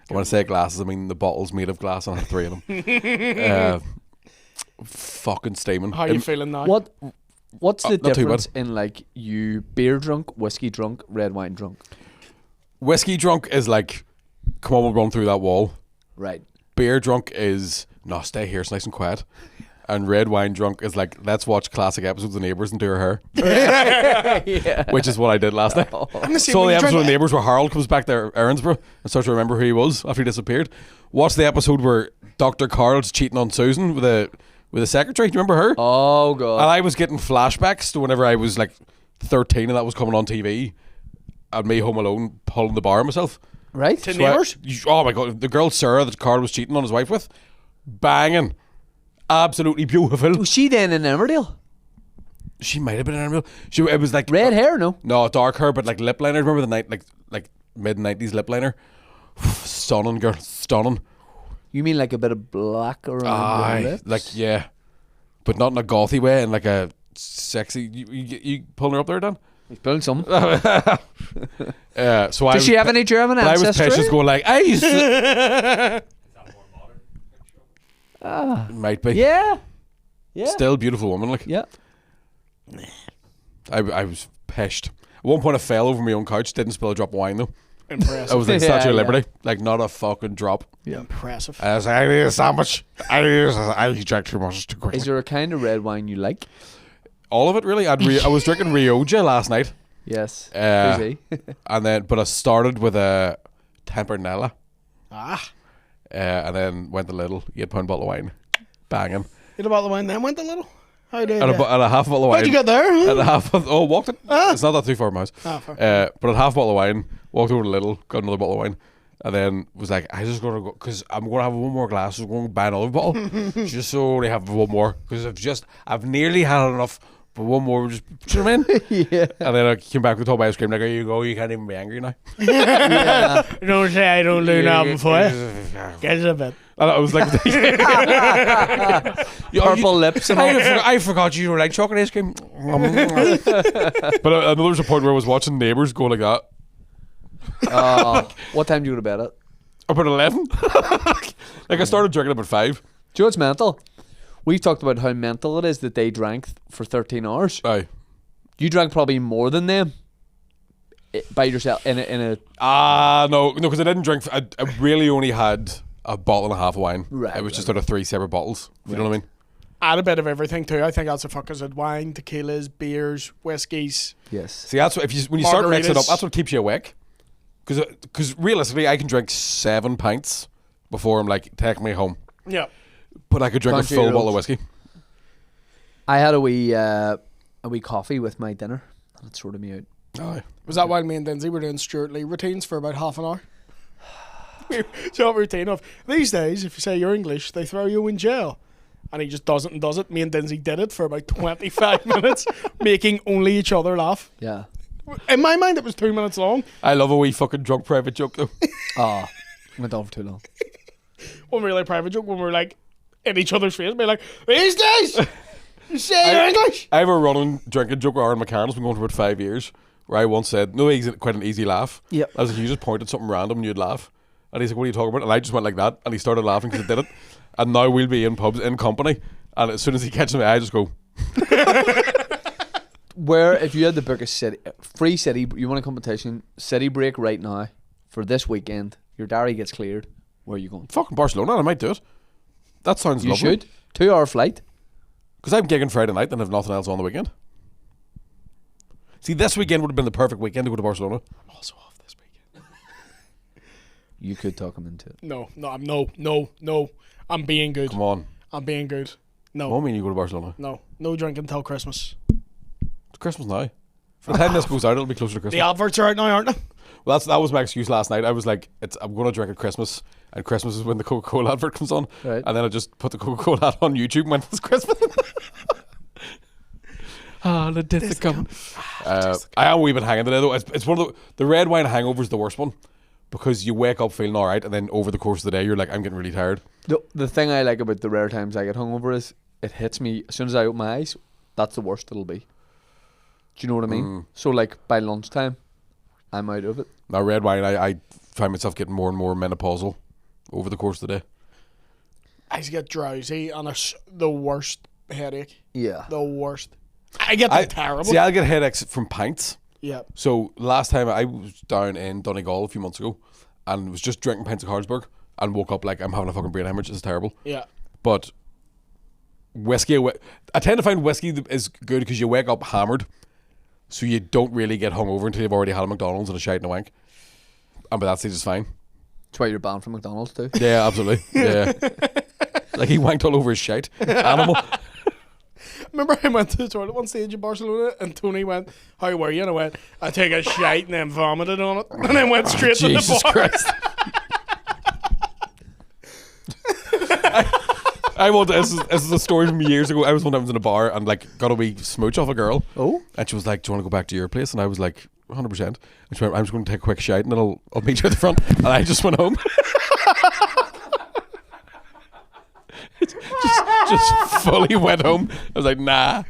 And when I say glasses, I mean the bottle's made of glass, and I had 3 of them. Fucking steaming. How are you feeling now? What's the not too difference in like you beer drunk, whiskey drunk, red wine drunk? Whiskey drunk is like, come on, we'll run through that wall. Right. Beer drunk is, no, stay here, it's nice and quiet. And red wine drunk is like, let's watch classic episodes of Neighbours and do her hair. Yeah. Which is what I did last night. I'm the same Saw when the you episode drink- of Neighbours where Harold comes back to Erinsborough and starts to remember who he was after he disappeared. Watch the episode where Dr. Carl's cheating on Susan with a secretary. Do you remember her? Oh And god. I was getting flashbacks to whenever I was like 13 and that was coming on TV, and me home alone pulling the bar myself. Right? To neighbours? Oh my god, the girl Sarah that Carl was cheating on his wife with, banging, absolutely beautiful. Was she then in Emmerdale? She might have been an animal. It was like Red hair, no? No, dark hair, but like lip liner. Remember the night, like mid-90s lip liner? Stunning girl, stunning. You mean like a bit of black around the lips? Like yeah, but not in a gothy way, in like a sexy. You pulling her up there, Dan? He's pulling something. So Does she have any German I was ancestry? precious going like, I used to. Is that more modern? It might be. Yeah. Yeah. Still beautiful woman, like. Yeah. I was pissed. At one point I fell over my own couch, didn't spill a drop of wine though. Impressive. I was like Yeah, Statue of yeah. Liberty. Like not a fucking drop. Impressive. I was like, I need a sandwich. I drank too much too quick. Is there a kind of red wine you like? All of it really. I was drinking Rioja last night. Yes. Uh, Who's And then but I started with a Tempranillo. Ah. And then went a little £8 bottle of wine. Banging. You know about the wine then went a little? How did And a half bottle of wine. How'd you get there? Huh? And a half of, walked it. Ah. It's not that too far from my house. Ah, fair. But a half bottle of wine, walked over to Lidl, got another bottle of wine, and then was like, I just gotta go because I'm gonna have one more glass. So I'm going to buy another bottle, just so I only have one more because I've nearly had enough, but one more. Just, do you know what I mean? Yeah. And then I came back with a tub of ice cream. Like, here you go. You can't even be angry now. Yeah. Don't say I don't do nothing for you. Get it a bit. And I was like, Purple lips and all. I forgot you don't like chocolate ice cream. But there was a point where I was watching Neighbours go like that. What time do you go to bed at? About 11. Like I started drinking about 5. Do you know what's mental? We've talked about how mental it is that they drank for 13 hours. Aye. You drank probably more than them by yourself in a No, because I didn't drink. I really only had a bottle and a half of wine. Right, It was right, just out of 3 separate bottles. You know what I mean? Add a bit of everything too. I think that's a fuck. Is it wine, tequilas, beers, whiskies? yes. See, that's what, when you start mixing it up, Margaritas. that's what keeps you awake. Because realistically, I can drink 7 pints before I'm like, take me home. Yeah. But I could drink Country a full bottle of roads. whiskey. I had a wee coffee with my dinner and it sorted me out. Aye. Was that while me and Dindsey were doing Stuart Lee routines for about half an hour? So routine of these days, if you say you're English, they throw you in jail. And he just does it and does it. Me and Dindsey did it for about 25 minutes, making only each other laugh. Yeah. In my mind, it was 2 minutes long. I love a wee fucking drunk private joke though. Oh, went on for too long. When we were like private joke, when we were like in each other's face, be like, these days, you say you're English. I have a running drinking joke with Aaron McCarron. It's been going for about 5 years. Where I once said, no, he's quite an easy laugh. Yep. I was like, you just pointed something random and you'd laugh. And he's like, what are you talking about? And I just went like that. And he started laughing because I did it. And now we'll be in pubs in company. And as soon as he catches me, I just go, Where, if you had to book a free city, you want a competition, city break right now for this weekend, your diary gets cleared, where are you going? fucking Barcelona. I might do it. That sounds You lovely. should. 2-hour flight. Because I'm gigging Friday night and have nothing else on the weekend. See, this weekend would have been the perfect weekend to go to Barcelona. I'm also off this weekend. You could talk him into it. No. I'm being good. Come on. I'm being good. What No, mean you go to Barcelona? no drinking until Christmas. It's Christmas now. For the time this goes out, it'll be closer to Christmas. The adverts are out now, aren't they? Well, that was my excuse last night. I was like, I'm going to drink at Christmas, and Christmas is when the Coca-Cola advert comes on. Right. And then I just put the Coca-Cola ad on YouTube and went, it's Christmas. The days to come. I am a wee bit hanging today, though. It's one of the red wine hangover is the worst one because you wake up feeling all right, and then over the course of the day, you're like, I'm getting really tired. The thing I like about the rare times I get hungover is it hits me as soon as I open my eyes. That's the worst it'll be. Do you know what I mean? So like by lunchtime, I'm out of it. Now, red wine, I find myself getting more and more menopausal over the course of the day. I just get drowsy and the worst headache. Yeah. The worst. I get that terrible. See, I'll get headaches from pints. Yeah. So last time I was down in Donegal a few months ago and was just drinking pints of Carlsberg and woke up like I'm having a fucking brain hemorrhage. It's terrible. Yeah. But whiskey, I tend to find whiskey is good because you wake up hammered, so you don't really get hungover until you've already had a McDonald's and a shite and a wank. And by that stage, it's fine. That's why you're banned from McDonald's too. Yeah, absolutely. Yeah. Like he wanked all over his shite. Animal. Remember I went to the toilet one stage in Barcelona and Tony went, "How were you?" And I went, "I take a shite," and then vomited on it and then went straight to the Jesus bar. Christ. I want this is a story from years ago. I was in a bar and like got a wee smooch off a girl. Oh. And she was like, "Do you want to go back to your place?" And I was like, 100%. And she went, "I'm just going to take a quick shite and then I'll meet you at the front." And I just went home. just fully went home. I was like, "Nah."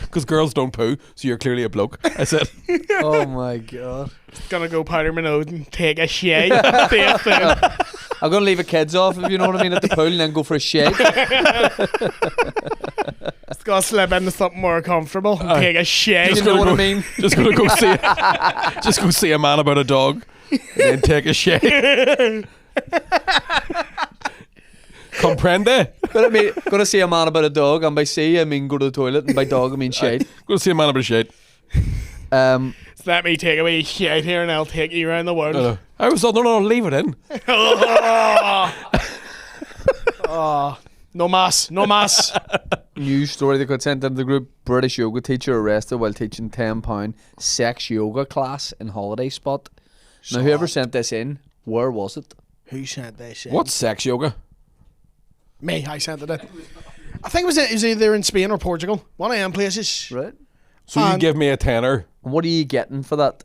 Because girls don't poo, so you're clearly a bloke. I said. Oh my god. Gonna go powder my nose and take a shite. Same thing. I'm gonna leave the kids off, if you know what I mean, at the pool, and then go for a shake. Just gotta slip into something more comfortable and take a shite. You know what I mean? Just gonna go see a man about a dog and then take a shit. Comprende? Gonna see a man about a dog, and by see I mean go to the toilet, and by dog I mean shade. Gonna see a man about a shit. So let me take a wee shite here and I'll take you around the world. I was no, leave it in. No mas. News story that got sent into the group: British yoga teacher arrested while teaching £10 sex yoga class in holiday spot. Now whoever sent this in, where was it? Who sent this in? What's sex yoga? Me, I sent it in. I think it was either in Spain or Portugal. One of them places. Right. So you give me a tenner. And what are you getting for that?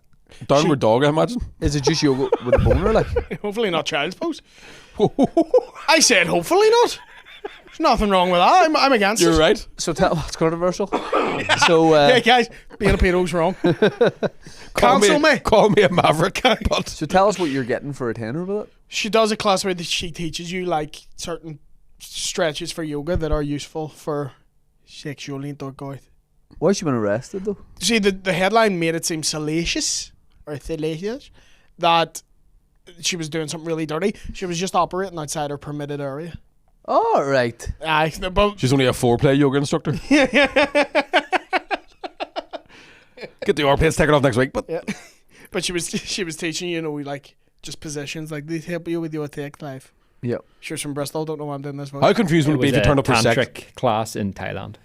Downward dog, I imagine. Is it just yoga with a boner, like? Hopefully not child's pose. I said hopefully not. There's nothing wrong with that. I'm against You're it. right. So tell what's controversial. So Hey guys, being a pedo's wrong. Cancel me. Call me a maverick. But so tell us what you're getting for a tenner with it. She does a class where she teaches you like certain stretches for yoga that are useful for sexual intercourse. Why has she been arrested though? See, the headline made it seem salacious that she was doing something really dirty. She was just operating outside her permitted area. Oh right. But she's only a foreplay yoga instructor. Get the R-plates taken off next week. But yeah, but she was teaching you know like just positions like these help you with your sex life. Yeah. She's from Bristol. Don't know why I'm doing this. How confused would it be if you turned up for sex? Tantric class in Thailand.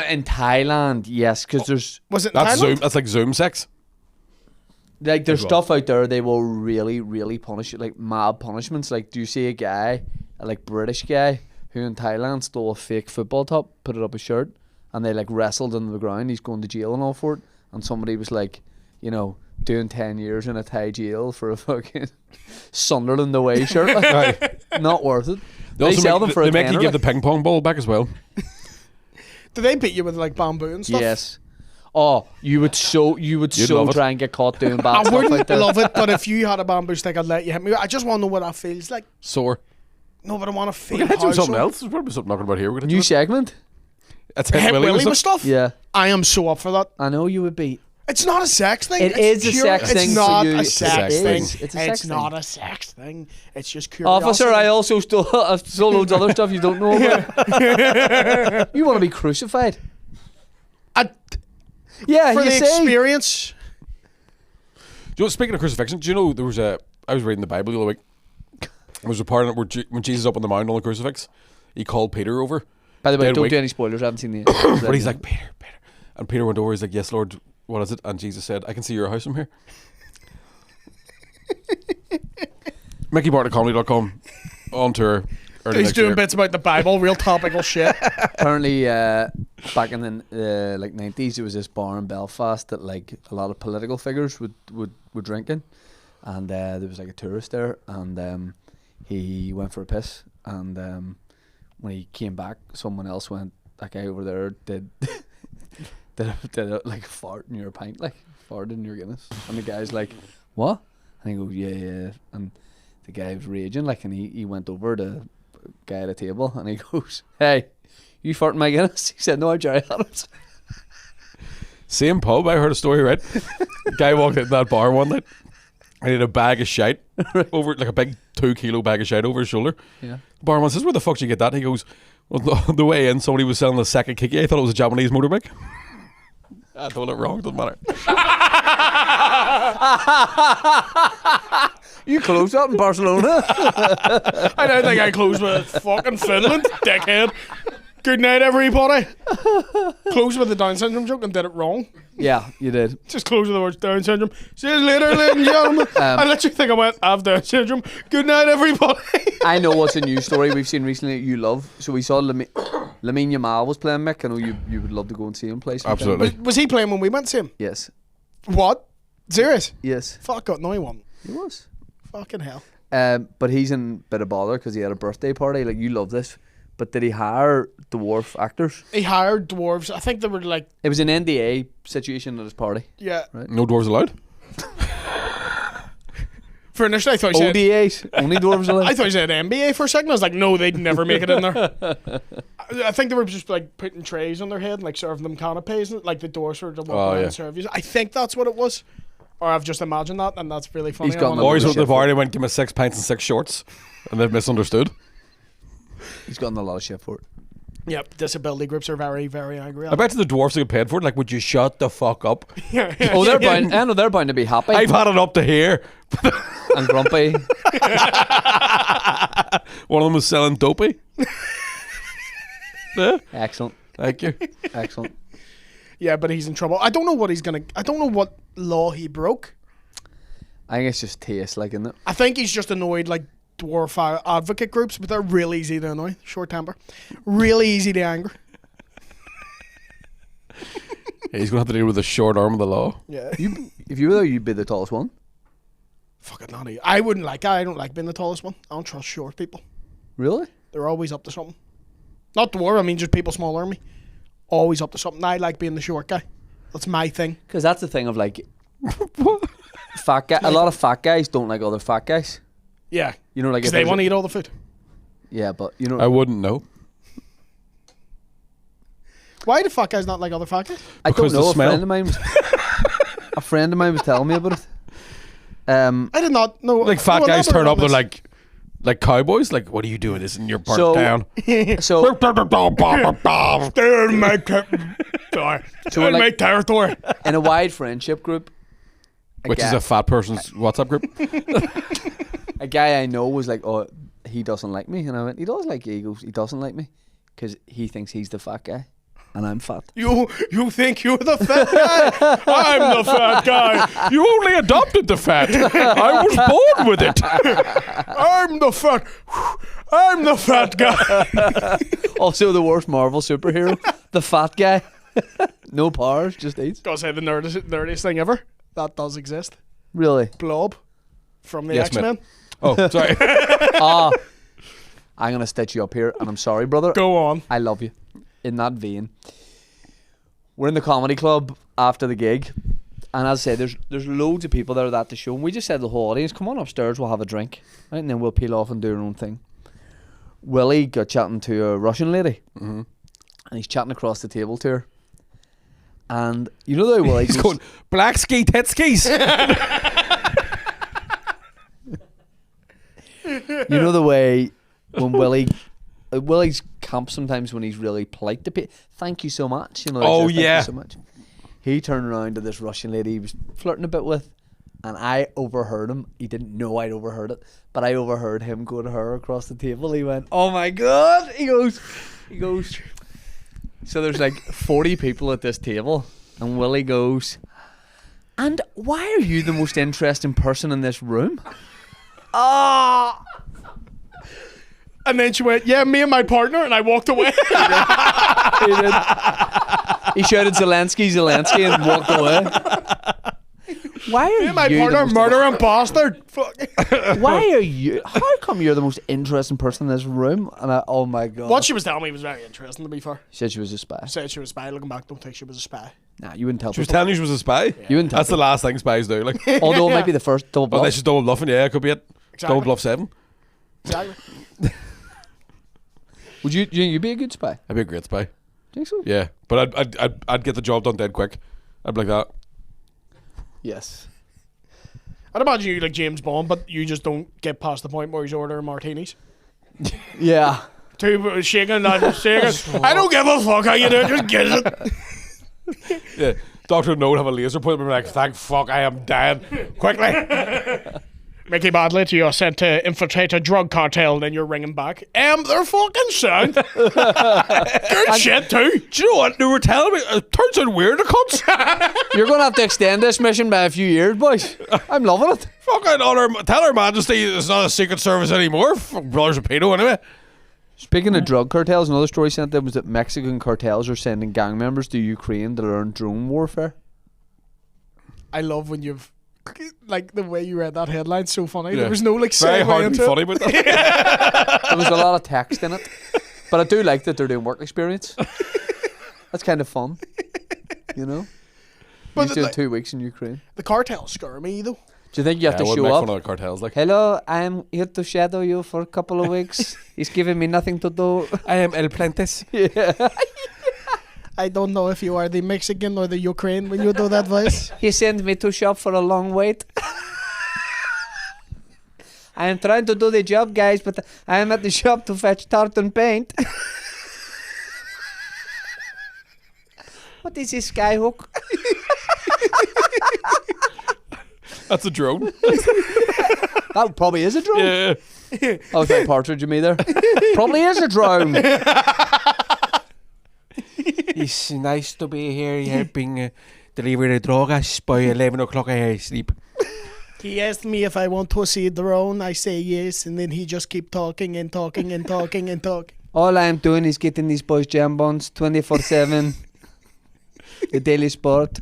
In Thailand, yes, because there's That's Zoom. That's like Zoom sex. like there's stuff out there they will really, really punish you, like mad punishments. Like, do you see a guy, a like British guy, who in Thailand stole a fake football top, put it up his shirt, and they like wrestled into the ground. He's going to jail and all for it. And somebody was like, you know, doing 10 years in a Thai jail for a fucking Sunderland away shirt. Like, not worth it. They sell them for they a make you tenner, give like. the ping pong ball back as well. Do they beat you with like bamboo and stuff? Yes. Oh, you would so love it. try and get caught doing bad I stuff wouldn't like that. love it, but if you had a bamboo stick, I'd let you hit me. I just want to know what that feels like. Sore. No, but I want to feel We're gonna how do something sore. else. There's probably something talking about here. We're gonna New do segment? That's Hit Willie with stuff. stuff? Yeah. I am so up for that. I know you would be. It's not a sex thing. It It's is a pure- sex thing It's for not you. a It sex is. thing. It's a sex It's not thing. a sex thing. It's just curiosity. Officer, I also stole loads of other stuff you don't know about. You want to be crucified? Yeah, For you the say. experience. Do you know, speaking of crucifixion, do you know there was I was reading the Bible the other week. There was a part in it where when Jesus is up on the mountain on the crucifix, he called Peter over. By the way, Dead don't week. do any spoilers. I haven't seen the. But he's like, Peter. And Peter went over, he's like, "Yes, Lord, what is it?" And Jesus said, "I can see your house from here." MickeyBartlettComedy.com on tour. early He's next doing year. bits about the Bible, real topical shit. Apparently, back in the like 90s, there was this bar in Belfast that like a lot of political figures would drink in, and there was like a tourist there, and he went for a piss, and when he came back, someone else went. That guy over there did like fart in your pint, like farted in your Guinness, and the guy's like, "What?" And he goes, "Yeah," and the guy was raging, like, and he went over to guy at a table and he goes, "Hey, you farting my Guinness?" He said, "No, I'm Jerry Adams." Same pub, I heard a story, right? Guy walked into that bar one night and he had a bag of shite over, like a big 2 kilo bag of shite over his shoulder. Yeah. The barman says, "Where the fuck did you get that?" And he goes, "Well, on the way in, somebody was selling a second kiki. I thought it was a Japanese motorbike." I told it wrong, doesn't matter. You closed up in Barcelona. I don't think I closed with fucking Finland, dickhead. Good night, everybody. Close with the Down syndrome joke and did it wrong. Yeah, you did. Just close with the words Down syndrome. See you later, ladies and gentlemen. I literally think I went, I have Down syndrome. Good night, everybody. I know what's a news story we've seen recently that you love. So we saw Lamine Yamal was playing, Mick. I know you would love to go and see him play sometime. Absolutely. Was he playing when we went to see him? Yes. What? Serious? Yes. Fuck, no, he wasn't. He was. Fucking hell. But he's in a bit of bother because he had a birthday party. Like, you love this. But did he hire dwarf actors? He hired dwarves. I think they were like... It was an NDA situation at his party. Yeah. Right. No dwarves allowed? For initially, I thought he said... ODAs? Only dwarves allowed? I thought he said NBA for a second. I was like, no, they'd never make it in there. I think they were just like putting trays on their head and like serving them canapes, like the doors were to walk around and serve you. I think that's what it was. Or I've just imagined that, and that's really funny. He's got Boys went to the party and went, give me 6 pints and 6 shorts. And they've misunderstood. He's gotten a lot of shit for it. Yep, disability groups are very, very angry. I bet you the dwarves get paid for it. Like, would you shut the fuck up? Yeah. Oh, they're bound. I know they're bound to be happy. I've had it up to here. And grumpy. One of them was selling dopey. Yeah. Excellent. Thank you. Excellent. Yeah, but he's in trouble. I don't know what he's gonna. I don't know what law he broke. I think it's just taste, like, isn't it? I think he's just annoyed like dwarf advocate groups, but they're real easy to annoy. Short temper, really easy to anger. Yeah, he's going to have to deal with the short arm of the law. Yeah. If you were there, you'd be the tallest one. Fuck it, not he. I wouldn't like. I don't like being the tallest one. I don't trust short people. Really? They're always up to something. Not dwarf. I mean, just people smaller than me. Always up to something. I like being the short guy. That's my thing. Because that's the thing of, like, fat guy. A lot of fat guys don't like other fat guys. Yeah. You know, like, Because if they there's want to a- eat all the food. Yeah, but you know, I wouldn't know. Why do fat guys not like other fat guys? I don't Because the know. A smell. friend of mine was a friend of mine was telling me about it. I did not know. Like, fat no, guys never turn up, done they're this. like cowboys. Like, what are you doing? Isn't your burnt So- down? So They're in my territory. So, in my like- territory. in a wide friendship group, Which is a fat person's WhatsApp group. a guy I know was like, "Oh, he doesn't like me," and I went, "He does like you." He goes, "He doesn't like me because he thinks he's the fat guy, and I'm fat." You think you're the fat guy? I'm the fat guy. You only adopted the fat. I was born with it. I'm the fat. I'm the fat guy. Also, the worst Marvel superhero, the fat guy, no powers, just eats. Gotta say the nerdiest thing ever. That does exist. Really? Blob from the Yes, X-Men. Oh, sorry. I'm gonna stitch you up here, and I'm sorry, brother. Go on. I love you. In that vein, we're in the comedy club after the gig, and as I say, there's loads of people there at the show, and we just said to the whole audience, "Come on upstairs, we'll have a drink, right, and then we'll peel off and do our own thing." Willie got chatting to a Russian lady, and he's chatting across the table to her, and you know the way Willie He's goes, going, black ski, tet skis. you know the way when Willie's camp sometimes when he's really polite to people. Thank you so much. You know. Oh, Thank you yeah. so much. He turned around to this Russian lady he was flirting a bit with, and I overheard him. He didn't know I'd overheard it, but I overheard him go to her across the table. He went, "Oh my god!" He goes. So there's like 40 people at this table, and Willie goes, "And why are you the most interesting person in this room?" Ah. And then she went, "Yeah, me and my partner," and I walked away. He did. He shouted Zelensky and walked away. Why are Me and my you partner, the most murdering bastard. Fuck. Why are you? How come you're the most interesting person in this room? And oh my god! What she was telling me was very interesting, to be fair. She said she was a spy. Said she was a spy. Looking back, don't think she was a spy. Nah, you wouldn't tell She was people. telling you she was a spy. You wouldn't tell That's the people. last thing spies do. Like, Although it might be the first double oh, bluff. that's just double bluffing. Yeah, it could be it. Exactly. Double bluff 7. Exactly. Would you be a good spy? I'd be a great spy. Think so? Yeah, but I'd get the job done dead quick. I'd be like that. Yes. I'd imagine you like James Bond, but you just don't get past the point where he's ordering martinis. Yeah. Two shaking, not shaking. I don't give a fuck how you do it, just get it. Yeah, Doctor No would have a laser point and be like, "Thank fuck, I am dead." Quickly. Mickey Badlett, you're sent to infiltrate a drug cartel, then you're ringing back. They're fucking sound. Good shit, too. Do you know what? They were telling me, it turns out weird, the cunts. You're going to have to extend this mission by a few years, boys. I'm loving it. Fucking tell Her Majesty it's not a secret service anymore. Fuck Brothers of Pedo, anyway. Speaking of drug cartels, another story sent in was that Mexican cartels are sending gang members to Ukraine to learn drone warfare. I love when you've... Like, the way you read that headline, so funny. Yeah. There was no, like, Very segue hard to into be it. funny about that. There was a lot of text in it. But I do like that they're doing work experience. That's kind of fun. You know? But He's doing like, 2 weeks in Ukraine. the cartels scare me, though. Do you think you have to I wouldn't show make up? fun of the cartels, like. Hello, I'm here to shadow you for a couple of weeks. He's giving me nothing to do. I am El Plantes. Yeah. I don't know if you are the Mexican or the Ukraine when you do that voice. He sent me to shop for a long wait. I am trying to do the job, guys, but I am at the shop to fetch tartan paint. What is this skyhook? That's a drone. That probably is a drone. Yeah. I was like Partridge of me there. Probably is a drone. It's nice to be here helping deliver the drugs by 11 o'clock I sleep. He asked me if I want to see drone. I say yes, and then he just keep talking and talking and talking and talking. All I'm doing is getting these boys jam buns 24/7. The Daily Sport.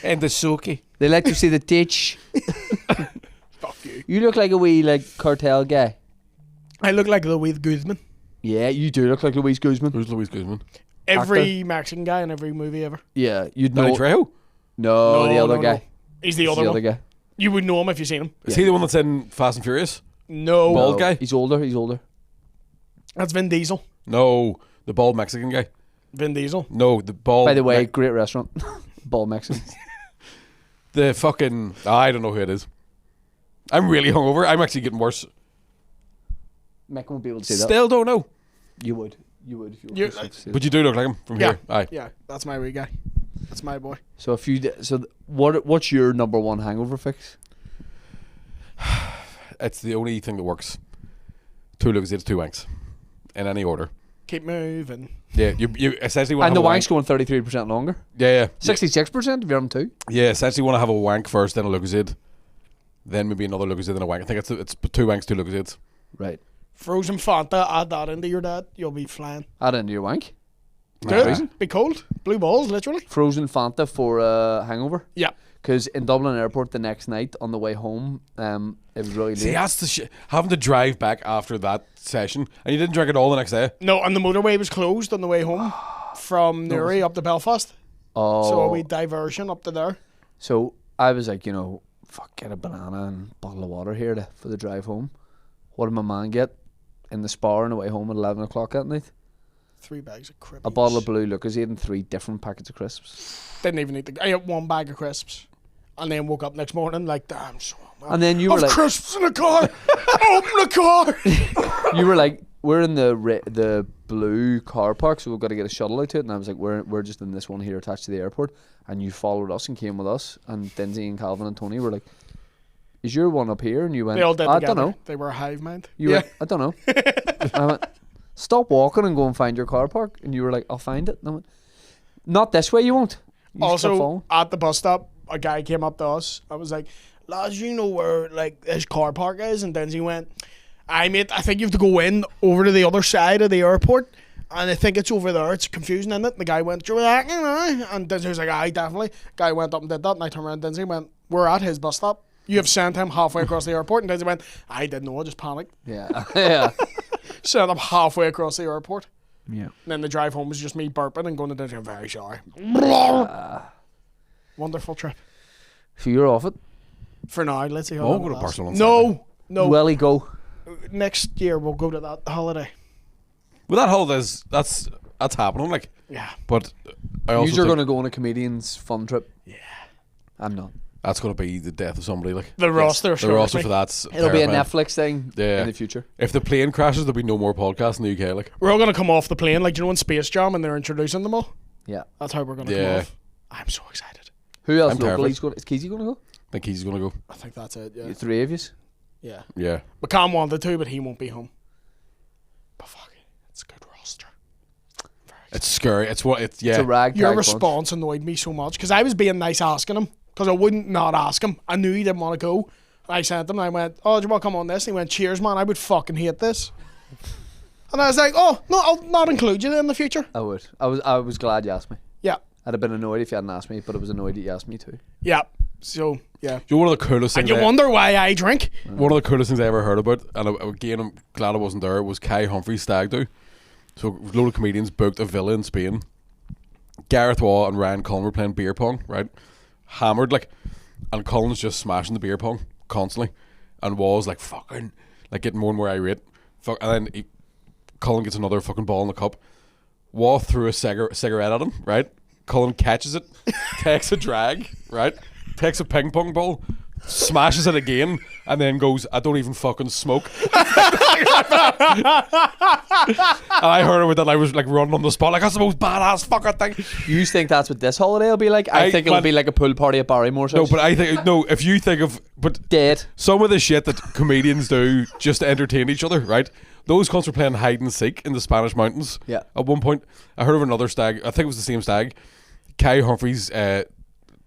And the Suki. They like to see the titch. Fuck you. You look like a wee cartel guy. I look like Louis Guzman. Yeah, you do look like Luis Guzman. Who's Luis Guzman? Every Mexican guy in every movie ever. Yeah, you'd Danny know. Trejo? No, the other guy. He's the He's other the one. other guy. You would know him if you seen him. Is he the one that's in Fast and Furious? No. Bald guy? He's older. He's older. That's Vin Diesel. No, the bald Mexican guy. Vin Diesel. No, the bald... By the way, great restaurant. Ball Mexican. the fucking... I don't know who it is. I'm really hungover. I'm actually getting worse. Mick won't be able to say that. Still don't know. You would. You would if you You- were close enough to say But you do look like him from Yeah. here. Aye. Yeah, that's my wee guy. That's my boy. that. So if you what's your number one hangover fix? It's the only thing that works. 2 Lucozades, 2 wanks. In any order. Keep moving. Yeah, you essentially want And to the have a wank's wank. going 33% longer. Yeah. 66% if you're on 2. Yeah, essentially want to have a wank first, then a Lucozade. Then maybe another Lucozade, then a wank. I think it's 2 wanks, 2 Lucozades. Right. Frozen Fanta, add that into your dad. You'll be flying. Add into your wank. Do it. Be cold. Blue balls, literally. Frozen Fanta for hangover. Yeah. Because in Dublin Airport the next night on the way home, it was really See, late. that's the shit. Having to drive back after that session, and you didn't drink it all the next day. No, and the motorway was closed on the way home from Newry up to Belfast. Oh. So a wee diversion up to there. So I was like, fuck, get a banana and a bottle of water here for the drive home. What did my man get in the Spar on the way home at 11 o'clock at night? 3 bags of crisps. A bottle of Blue Lucozade and 3 different packets of crisps. Didn't even eat I ate 1 bag of crisps. And then woke up next morning like, damn, so And then you were I've like, crisps in the car. Open the car. you were like, we're in the blue car park, so we've got to get a shuttle out to it. And I was like, we're just in this one here attached to the airport. And you followed us and came with us. And Denzi and Calvin and Tony were like, is your one up here? And you went, They all did I together. don't know. They were a hive mind. You went, I don't know. I went, stop walking and go and find your car park. And you were like, I'll find it. And I went, not this way, you won't. You just kept Also, following. at the bus stop, a guy came up to us. I was like, lads, you know where like his car park is? And then he went, mate, I think you have to go in over to the other side of the airport. And I think it's over there. It's confusing, isn't it? And the guy went, "Do you like it?" And Denzi was like, aye, definitely. Guy went up and did that. And I turned around and Denzi went, we're at his bus stop. You have sent him halfway across the airport. And Denzi went, I didn't know. I just panicked. Yeah. yeah. Sent him halfway across the airport. Yeah. And then the drive home was just me burping and going to Denzi. I'm very sorry. Wonderful trip. So you're off it. For now, let's see how Oh, long go it to lasts. Barcelona on No. Will he go? Next year we'll go to that holiday. Well, that whole that's happening, like. Yeah. But I also You're think going to go on a comedian's fun trip. Yeah. I'm not. that's going to be the death of somebody, like. The roster. The sure, roster me. for that's It'll be a terrifying. Netflix thing Yeah. in the future. If the plane crashes, there'll be no more podcasts in the UK, like. We're all gonna come off the plane, like you know in Space Jam, and they're introducing them all. Yeah. That's how we're gonna Yeah. come off. I'm so excited. Who else I'm locally terrified. is going? Is Keezy going to go? think he's gonna go. I think that's it. Yeah. The three of yous. Yeah. Yeah. McCann wanted to, but he won't be home. But fuck it, it's a good roster. It's scary. It's what it's It's a ragtag Your bunch. response annoyed me so much because I was being nice asking him because I wouldn't not ask him. I knew he didn't want to go. I sent him and I went, "Oh, do you want to come on this?" And he went, "Cheers, man. I would fucking hate this." And I was like, "Oh no, I'll not include you in the future." I would. I was glad you asked me. Yeah, I'd have been annoyed if you hadn't asked me, but I was annoyed that you asked me too. yeah. So yeah. You know, one of the coolest And things. you wonder why I drink? One of the coolest things I ever heard about, and again, I'm glad I wasn't there, was Kai Humphrey's stag do. So a load of comedians booked a villa in Spain. Gareth Waugh and Ryan Cullen were playing beer pong, right? Hammered, like, and Cullen's just smashing the beer pong constantly, and Waugh's like fucking, like getting more and more irate. And then Cullen gets another fucking ball in the cup. Waugh threw a cigarette at him, right? Cullen catches it, takes a drag, right? Takes a ping pong ball, smashes it again, and then goes, "I don't even fucking smoke." And I heard about that, and I was like running on the spot, like, that's the most badass fucking thing. You think that's what this holiday will be like? I think it'll be like a pool party at Barrymore's No, house. but I think, no, if you think of, but Dead. some of the shit that comedians do just to entertain each other, right? Those cunts were playing hide and seek in the Spanish mountains. Yeah. At one point, I heard of another stag. I think it was the same stag. Kai Humphreys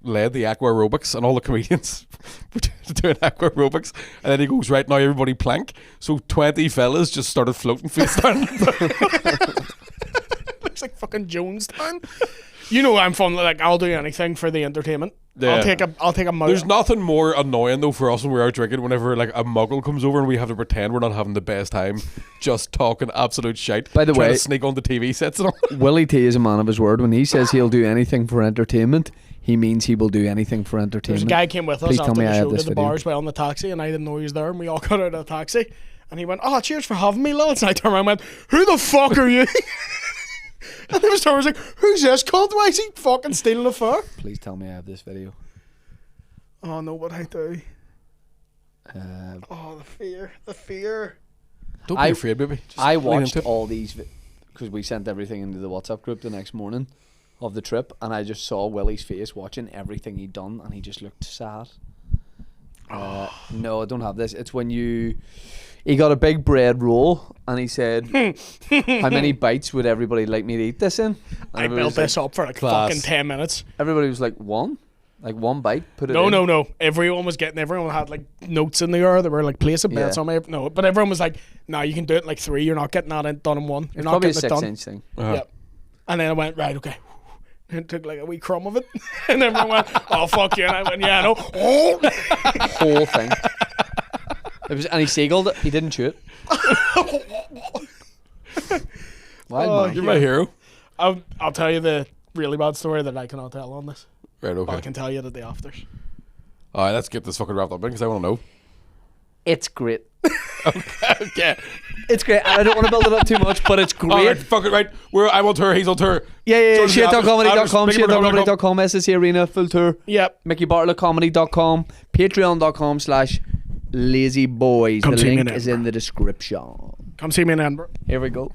led the aqua aerobics, and all the comedians were doing aqua aerobics. And then he goes, "Right now, everybody plank." So 20 fellas just started floating face down. Looks like fucking Jonestown. You know I'm fun. Like I'll do anything for the entertainment. Yeah. I'll take a mug. There's nothing more annoying though for us when we're out drinking, whenever like a muggle comes over and we have to pretend we're not having the best time, just talking absolute shite. By the trying way- to sneak on the TV sets and all. Willie T is a man of his word. When he says he'll do anything for entertainment, he means he will do anything for There's entertainment. a guy came with us Please tell after me the I have show to this the video. bars by on the taxi, and I didn't know he was there, and we all got out of the taxi, and he went, "Oh, cheers for having me, lads." And I turned around and went, "Who the fuck are you?" And the store was like, "Who's this cunt? Why is he fucking stealing a fur?" Please tell me I have this video. Oh no, what I do? Uh, Oh, the fear. Don't be I- afraid, baby. Just I lean watched into it. all these because we sent everything into the WhatsApp group the next morning of the trip, and I just saw Willie's face watching everything he'd done, and he just looked sad. No, I don't have this. It's when he got a big bread roll, and he said, "How many bites would everybody like me to eat this in?" And I everybody built was like- this up for like Class. fucking 10 minutes. Everybody was like, one bite. Put it No, in. no. Everyone had like notes in the air that were like place a bets Yeah. on me. No, but everyone was like, "No, you can do it in like 3. You're not getting that done in 1. You're It's not probably a getting it done." 6-inch thing. Uh-huh. Yep. And then I went, "Right, okay." And took like a wee crumb of it. And everyone went, "Oh, fuck you." And I went, "Yeah, I know." Oh. Whole thing. And he seagulled it. He didn't chew it. Wild Oh, man. You're my hero. I'll tell you the really bad story that I cannot tell on this. Right, But I okay. can tell you that the afters. Alright, let's get this fucking wrapped up because I want to know. It's great. Okay. It's great. I don't want to build it up too much, but it's great. Alright, fuck it, right. I'm on tour, he's on tour. Yeah. George, Shit.comedy.com, Mickey shit.comedy.com, SSC Arena, full tour. Yep. MickeyBartlettComedy.com, Patreon.com/LazyBoyz. Come The see me link in is in the description. Come see me in Edinburgh. Here we go.